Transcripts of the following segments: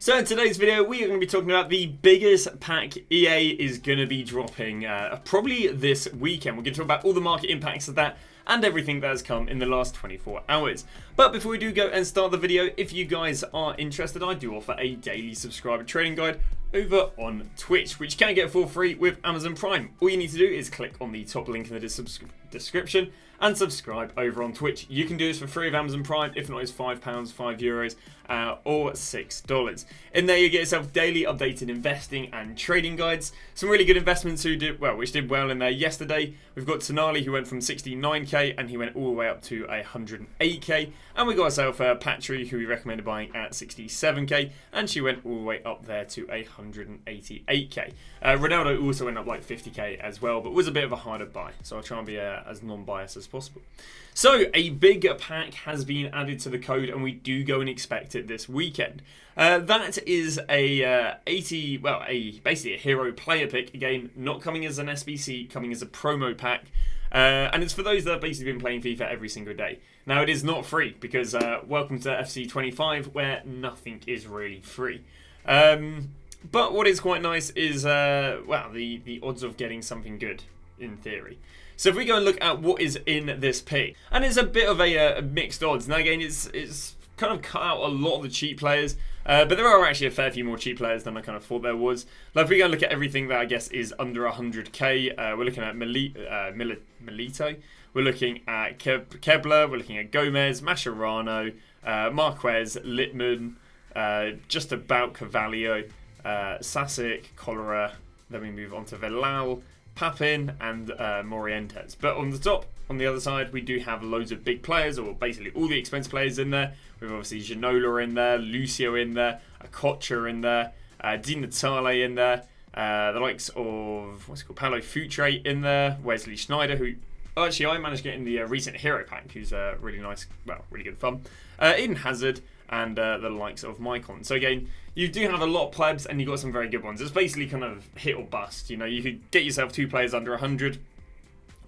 So in today's video, we are going to be talking about the biggest pack EA is going to be dropping probably this weekend. We're going to talk about all the market impacts of that and everything that has come in the last 24 hours. But before we do go and start the video, if you guys are interested, I do offer a daily subscriber trading guide over on Twitch, which you can get for free with Amazon Prime. All you need to do is click on the top link in the description and subscribe over on Twitch. You can do this for free with Amazon Prime. If not, it's £5, €5, or $6. In there, you get yourself daily updated investing and trading guides. Some really good investments which did well in there yesterday. We've got Tonali, who went from 69k and he went all the way up to 108k. And we got ourselves Patry, who we recommended buying at 67k, and she went all the way up there to 188k. Ronaldo also went up like 50k as well, but was a bit of a harder buy. So I'll try and be as non-biased as possible. So a big pack has been added to the code, and we do go and expect it this weekend. That is basically a hero player pick. Again, not coming as an SBC, coming as a promo pack. And it's for those that have basically been playing FIFA every single day. Now, it is not free because welcome to FC 25, where nothing is really free. But what is quite nice is the odds of getting something good in theory. So if we go and look at what is in this pick, and it's a bit of a mixed odds. Now again, it's kind of cut out a lot of the cheap players, but there are actually a fair few more cheap players than I kind of thought there was. Like if we go and look at everything that I guess is under 100k, we're looking at Milito, we're looking at Kebler, we're looking at Gomez, Mascherano, Marquez, Littman, just about Carvalho, Sasic, Cholera. Then we move on to Velal, Papin and Morientes. But on the other side, we do have loads of big players, or basically all the expensive players in there. We've obviously Ginola in there, Lucio in there, Akocha in there, Di Natale in there, the likes of, Paulo Futre in there, Wesley Sneijder, who actually I managed to get in the recent hero pack, who's really nice, really good fun. Eden Hazard, and the likes of Maicon. So again, you do have a lot of plebs, and you've got some very good ones. It's basically kind of hit or bust. You know, you could get yourself two players under 100,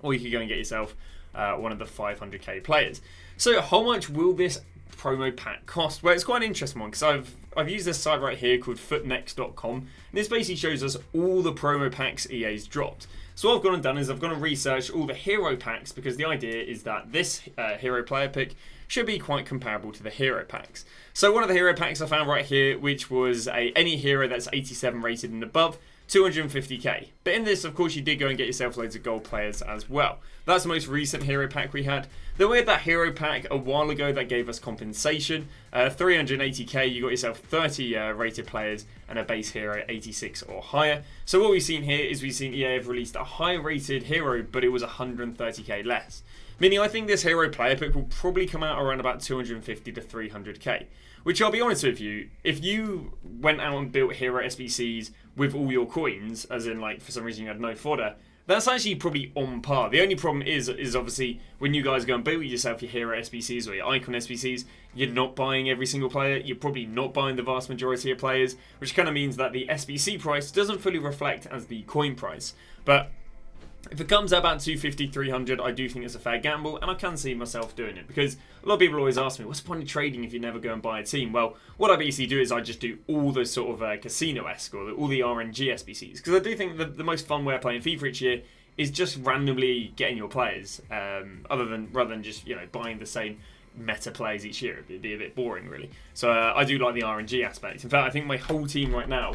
or you could go and get yourself one of the 500k players. So how much will this promo pack cost? Well, it's quite an interesting one, because I've used this site right here called footnext.com, and this basically shows us all the promo packs EA's dropped. So what I've gone and done is I've gone and researched all the hero packs, because the idea is that this hero player pick should be quite comparable to the hero packs. So one of the hero packs I found right here, which was any hero that's 87 rated and above, 250k. But in this, of course, you did go and get yourself loads of gold players as well. That's the most recent hero pack we had. Then we had that hero pack a while ago that gave us compensation. 380k, you got yourself 30 rated players and a base hero 86 or higher. So what we've seen here is we've seen EA have released a high rated hero, but it was 130k less. Meaning I think this hero player pick will probably come out around about 250 to 300k. Which I'll be honest with you, if you went out and built hero SBCs with all your coins, as in like for some reason you had no fodder, that's actually probably on par. The only problem is obviously when you guys go and build yourself your hero SBCs or your icon SBCs, you're not buying every single player, you're probably not buying the vast majority of players, which kind of means that the SBC price doesn't fully reflect as the coin price. But if it comes out about 250, 300, I do think it's a fair gamble, and I can see myself doing it, because a lot of people always ask me, what's the point of trading if you never go and buy a team? Well, what I basically do is I just do all the sort of casino-esque, or all the RNG SBCs, because I do think the most fun way of playing FIFA each year is just randomly getting your players, rather than just buying the same meta players each year. It'd be a bit boring, really. So I do like the RNG aspect. In fact, I think my whole team right now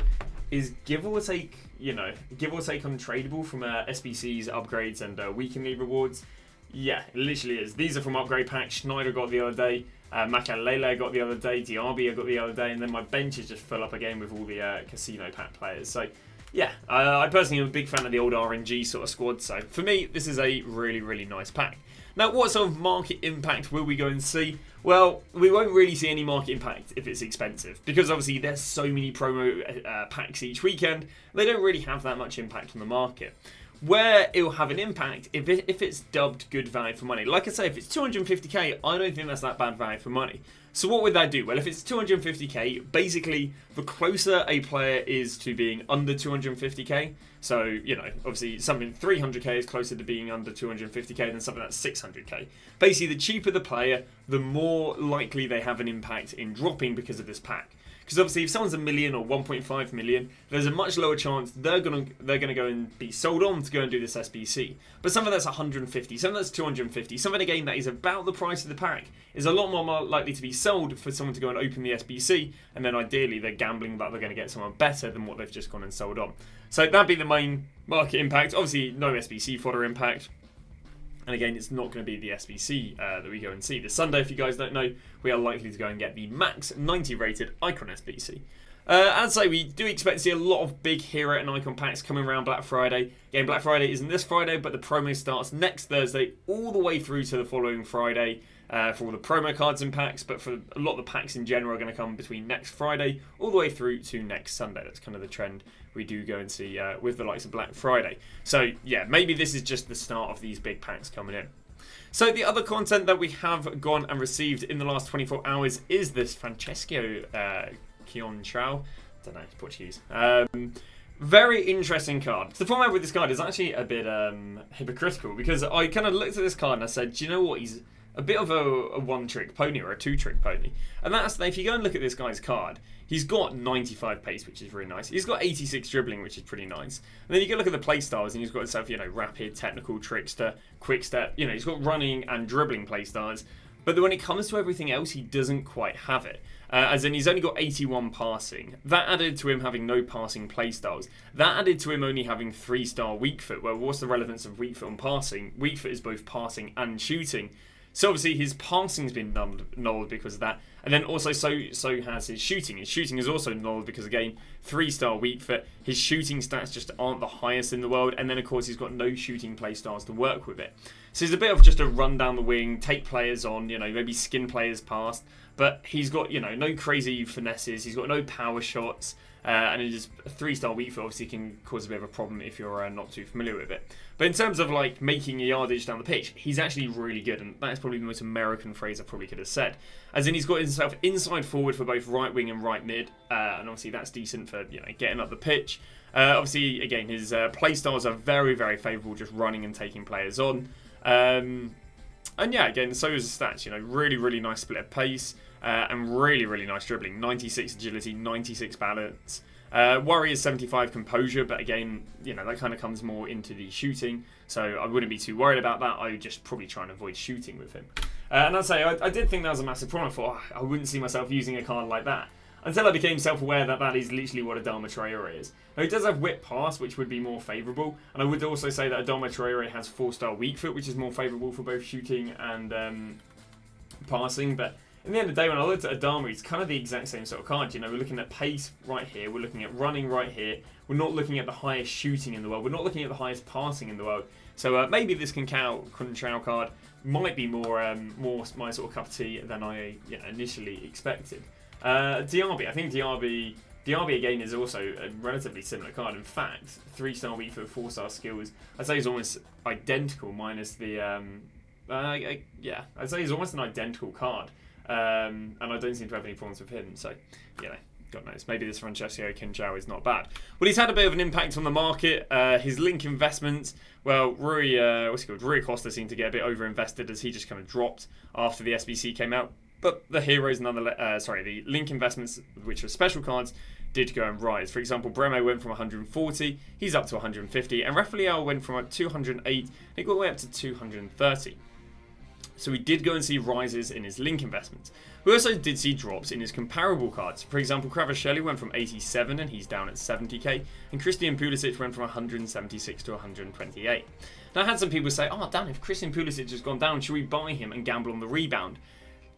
is give or take untradeable from SBCs, upgrades, and weekly rewards. Yeah, it literally is. These are from upgrade packs. Sneijder got the other day, Makalele got the other day, Diaby got the other day, and then my bench is just full up again with all the casino pack players. So yeah, I personally am a big fan of the old RNG sort of squad. So for me, this is a really, really nice pack. Now, what sort of market impact will we go and see? Well, we won't really see any market impact if it's expensive, because obviously there's so many promo packs each weekend, they don't really have that much impact on the market. Where it will have an impact if it's dubbed good value for money. Like I say, if it's 250k, I don't think that's that bad value for money. So what would that do? Well, if it's 250k, basically the closer a player is to being under 250k, so, obviously something 300k is closer to being under 250k than something that's 600k. Basically, the cheaper the player, the more likely they have an impact in dropping because of this pack. Because obviously if someone's a million or 1.5 million, there's a much lower chance they're gonna go and be sold on to go and do this SBC. But something that's 150, something that's 250, something again that is about the price of the pack is a lot more likely to be sold for someone to go and open the SBC, and then ideally they're gambling that they're going to get someone better than what they've just gone and sold on. So that'd be the main market impact. Obviously no SBC fodder impact. And again, it's not going to be the SBC that we go and see. This Sunday, if you guys don't know, we are likely to go and get the max 90 rated Icon SBC. As I say, we do expect to see a lot of big hero and icon packs coming around Black Friday. Again, Black Friday isn't this Friday, but the promo starts next Thursday all the way through to the following Friday for all the promo cards and packs. But for a lot of the packs in general are going to come between next Friday all the way through to next Sunday. That's kind of the trend we do go and see with the likes of Black Friday. So yeah, maybe this is just the start of these big packs coming in. So the other content that we have gone and received in the last 24 hours is this Franchesco Kion Chao. I don't know, it's Portuguese. Very interesting card. So the problem with this card is actually a bit hypocritical, because I kind of looked at this card and I said, do you know what, he's a bit of a one-trick pony or a two-trick pony. And that's that if you go and look at this guy's card, he's got 95 pace, which is really nice. He's got 86 dribbling, which is pretty nice. And then you go look at the play styles, and he's got himself, you know, rapid, technical, trickster, quick step. You know, he's got running and dribbling play styles. But then when it comes to everything else, he doesn't quite have it. As in, he's only got 81 passing. That added to him having no passing playstyles. That added to him only having 3-star weak foot. Well, what's the relevance of weak foot on passing? Weak foot is both passing and shooting. So obviously his passing's been nulled because of that. And then also so has his shooting. His shooting is also nulled because, again, 3-star weak foot. His shooting stats just aren't the highest in the world. And then, of course, he's got no shooting playstyles to work with it. So he's a bit of just a run down the wing, take players on, you know, maybe skin players past. But he's got, you know, no crazy finesses. He's got no power shots. And it is a 3-star weak foot obviously can cause a bit of a problem if you're not too familiar with it. But in terms of like making a yardage down the pitch, he's actually really good, and that is probably the most American phrase I probably could have said. As in, he's got himself inside forward for both right wing and right mid, and obviously that's decent for, you know, getting up the pitch. Obviously, again, his play styles are very, very favourable, just running and taking players on. And yeah, again, so is the stats. You know, really, really nice split of pace. And really, really nice dribbling. 96 agility, 96 balance. Worry is 75 composure, but again, you know, that kind of comes more into the shooting. So I wouldn't be too worried about that. I would just probably try and avoid shooting with him. And I'd say I did think that was a massive problem. I thought, I wouldn't see myself using a card like that. Until I became self-aware that that is literally what Adama Traore is. Now, he does have whip pass, which would be more favourable. And I would also say that Adama Traore has 4-star weak foot, which is more favourable for both shooting and passing. But in the end of the day, when I looked at Adama, it's kind of the exact same sort of card. You know, we're looking at pace right here. We're looking at running right here. We're not looking at the highest shooting in the world. We're not looking at the highest passing in the world. So maybe this Chao card might be more my sort of cup of tea than I initially expected. Diaby, I think Diaby again is also a relatively similar card. In fact, 3-star weak foot, 4-star skills. I'd say he's almost identical minus the I'd say he's almost an identical card. And I don't seem to have any problems with him, so, you know, God knows, maybe this Franchesco Chao is not bad. Well, he's had a bit of an impact on the market. His link investments, well, Rui Costa seemed to get a bit over-invested as he just kind of dropped after the SBC came out. But the heroes, the link investments, which are special cards, did go and rise. For example, Bremo went from 140, he's up to 150, and Rafael went from 208, he got all the way up to 230. So we did go and see rises in his link investments. We also did see drops in his comparable cards. For example, Kvaratskhelia went from 87 and he's down at 70k. And Christian Pulisic went from 176 to 128. Now I had some people say, oh damn, if Christian Pulisic has gone down, should we buy him and gamble on the rebound?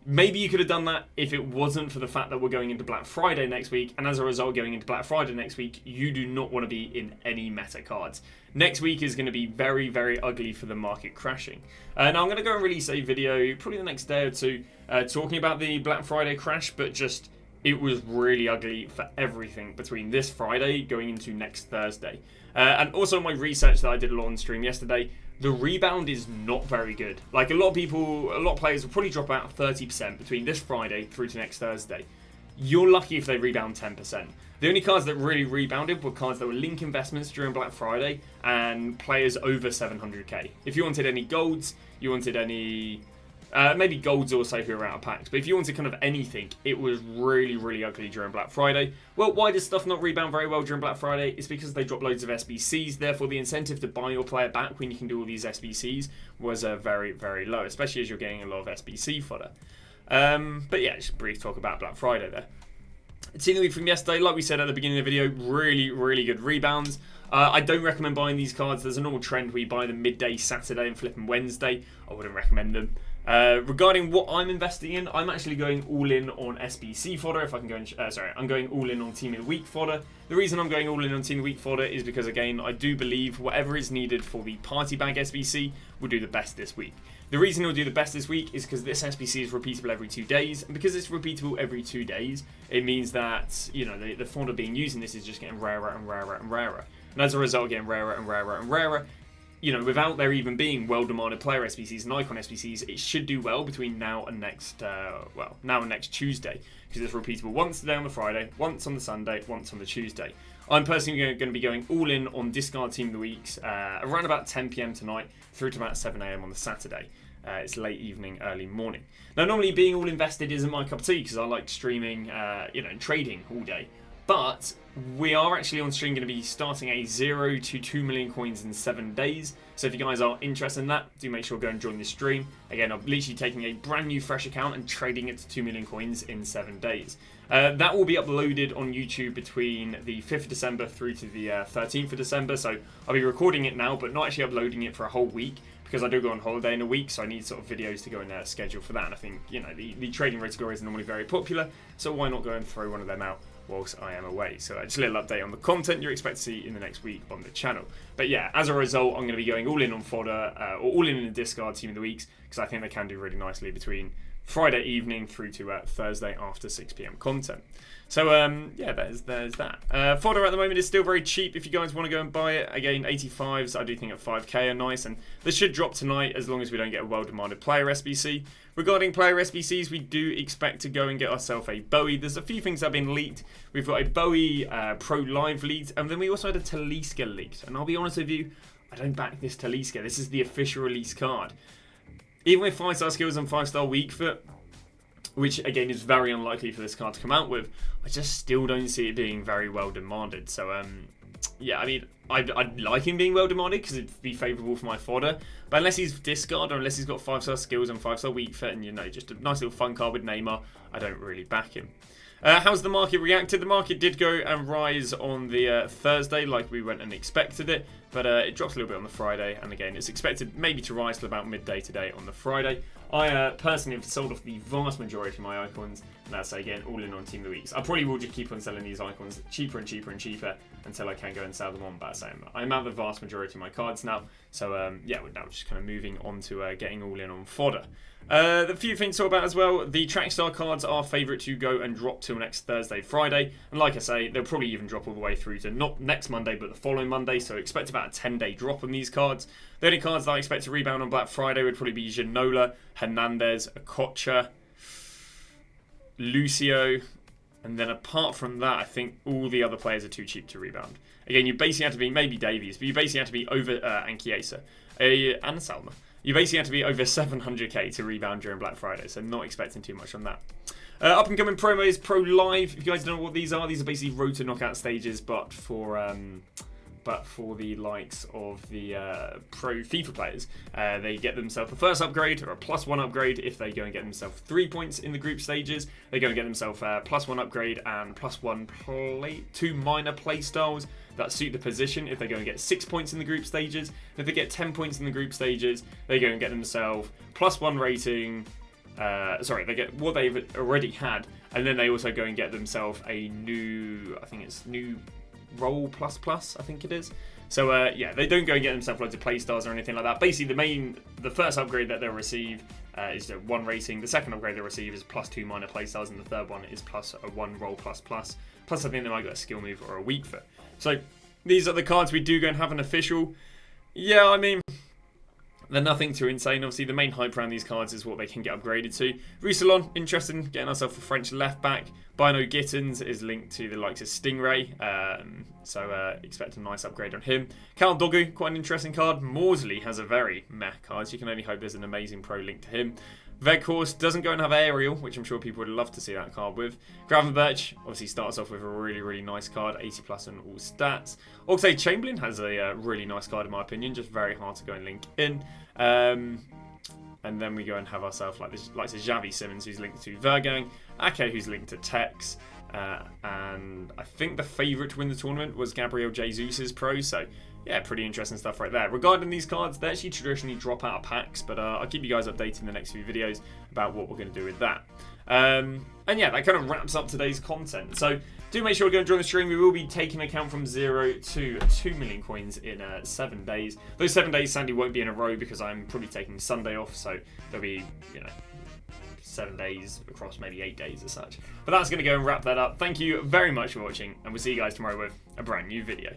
Maybe you could have done that if it wasn't for the fact that we're going into Black Friday next week, and as a result, going into Black Friday next week, you do not want to be in any meta cards. Next week is going to be very, very ugly for the market crashing. Now I'm going to go and release a video, probably the next day or two, talking about the Black Friday crash, but just, it was really ugly for everything between this Friday going into next Thursday. And also my research that I did a lot on stream yesterday, the rebound is not very good. Like a lot of players will probably drop out 30% between this Friday through to next Thursday. You're lucky if they rebound 10%. The only cards that really rebounded were cards that were link investments during Black Friday and players over 700k. If you wanted any golds, you wanted any Maybe golds also who are out of packs. But if you wanted kind of anything, it was really, really ugly during Black Friday. Well, why does stuff not rebound very well during Black Friday? It's because they drop loads of SBCs. Therefore, the incentive to buy your player back when you can do all these SBCs was very, very low, especially as you're getting a lot of SBC fodder. But yeah, just a brief talk about Black Friday there. Team of the week from yesterday, like we said at the beginning of the video, really, really good rebounds. I don't recommend buying these cards. There's a normal trend where you buy them midday Saturday and flip them Wednesday. I wouldn't recommend them. Regarding what I'm investing in, I'm actually going all in on SBC fodder. If I can go, I'm going all in on Team of the Week fodder. The reason I'm going all in on Team of the Week fodder is because, again, I do believe whatever is needed for the party bag SBC will do the best this week. The reason it will do the best this week is because this SBC is repeatable every 2 days, and because it's repeatable every 2 days, it means that, you know, the fodder being used in this is just getting rarer and rarer and rarer. And as a result, getting rarer and rarer and rarer. You know, without there even being well-demanded player SBCs and icon SBCs, it should do well between now and next Tuesday, because it's repeatable once today on the Friday, once on the Sunday, once on the Tuesday. I'm personally going to be going all in on discard Team of the Weeks around about 10 PM tonight through to about 7 AM on the Saturday. It's late evening, early morning. Now, normally being all invested isn't my cup of tea because I like streaming, and trading all day. But we are actually on stream going to be starting a 0 to 2 million coins in 7 days. So if you guys are interested in that, do make sure to go and join the stream. Again, I'm literally taking a brand new fresh account and trading it to 2 million coins in 7 days. That will be uploaded on YouTube between the 5th of December through to the 13th of December. So I'll be recording it now, but not actually uploading it for a whole week, because I do go on holiday in a week, so I need sort of videos to go in schedule for that. And I think, you know, the trading road to glory is normally very popular, so why not go and throw one of them out whilst I am away? So just a little update on the content you expect to see in the next week on the channel. But yeah, as a result, I'm going to be going all in on fodder, or all in the discard Team of the Weeks, because I think they can do really nicely between Friday evening through to Thursday after 6 PM content. So yeah, there's that. Fodder at the moment is still very cheap if you guys want to go and buy it. Again, 85s I do think at 5k are nice, and this should drop tonight as long as we don't get a well-demanded player SBC. Regarding player SBCs, we do expect to go and get ourselves a Bowie. There's a few things that have been leaked. We've got a Bowie Pro Live leaked, and then we also had a Talisca leaked. And I'll be honest with you, I don't back this Talisca. This is the official release card. Even with 5-star skills and 5-star weak foot, which again is very unlikely for this card to come out with, I just still don't see it being very well demanded. So yeah, I mean, I'd like him being well demanded because it'd be favourable for my fodder, but unless he's discard or unless he's got 5-star skills and 5-star weak foot and, you know, just a nice little fun card with Neymar, I don't really back him. How's the market reacted? The market did go and rise on the Thursday like we went and expected it, but it drops a little bit on the Friday, and again it's expected maybe to rise till about midday today on the Friday. I personally have sold off the vast majority of my icons, and that's again all in on Team of the Weeks. I probably will just keep on selling these icons cheaper and cheaper and cheaper until I can go and sell them on, but I'm out the vast majority of my cards now, so yeah, we're now just kind of moving on to getting all in on fodder. The few things to talk about as well, the Trackstar cards are favourite to go and drop till next Thursday, Friday, and like I say, they'll probably even drop all the way through to not next Monday but the following Monday, so expect about a 10-day drop on these cards. The only cards that I expect to rebound on Black Friday would probably be Ginola, Hernandez, Okocha, Lucio, and then apart from that, I think all the other players are too cheap to rebound. Again, you basically have to be, maybe Davies, but you basically have to be over, and Chiesa, and Salma. You basically have to be over 700k to rebound during Black Friday, so not expecting too much on that. Up and coming promos, Pro Live. If you guys don't know what these are basically road to knockout stages, but for the likes of the pro FIFA players. They get themselves a first upgrade or a +1 upgrade if they go and get themselves 3 points in the group stages. They go and get themselves a +1 upgrade and +1 2 minor play styles that suit the position if they go and get 6 points in the group stages. If they get 10 points in the group stages, they go and get themselves +1 rating. They get what they've already had, and then they also go and get themselves a new, I think it's new Roll plus, I think it is. So yeah, they don't go and get themselves loads of playstars or anything like that. Basically, the first upgrade that they'll receive is the 1 rating. The second upgrade they'll receive is +2 minor playstars, and the third one is +1 Roll plus. Plus, I think they might get a skill move or a weak foot. So these are the cards we do go and have an official. Yeah, I mean, they're nothing too insane. Obviously, the main hype around these cards is what they can get upgraded to. Roussillon, interested in getting ourselves a French left back. Bino Gittins is linked to the likes of Stingray, so expect a nice upgrade on him. Cal Dogu, quite an interesting card. Morsley has a very meh card, so you can only hope there's an amazing pro link to him. Veghorst doesn't go and have Aerial, which I'm sure people would love to see that card with. Gravenberch obviously starts off with a really nice card, 80 plus on all stats. Oxlade Chamberlain has a really nice card in my opinion, just very hard to go and link in. And then we go and have ourselves like Xavi Simmons, who's linked to Vergang, Ake, who's linked to Tex, and I think the favourite to win the tournament was Gabriel Jesus' Pro, so yeah, pretty interesting stuff right there. Regarding these cards, they actually traditionally drop out of packs, but I'll keep you guys updated in the next few videos about what we're going to do with that. And yeah, that kind of wraps up today's content. So do make sure to go and join the stream. We will be taking account from 0 to 2 million coins in 7 days. Those 7 days sadly won't be in a row because I'm probably taking Sunday off, so there'll be, 7 days across maybe 8 days as such. But that's going to go and wrap that up. Thank you very much for watching, and we'll see you guys tomorrow with a brand new video.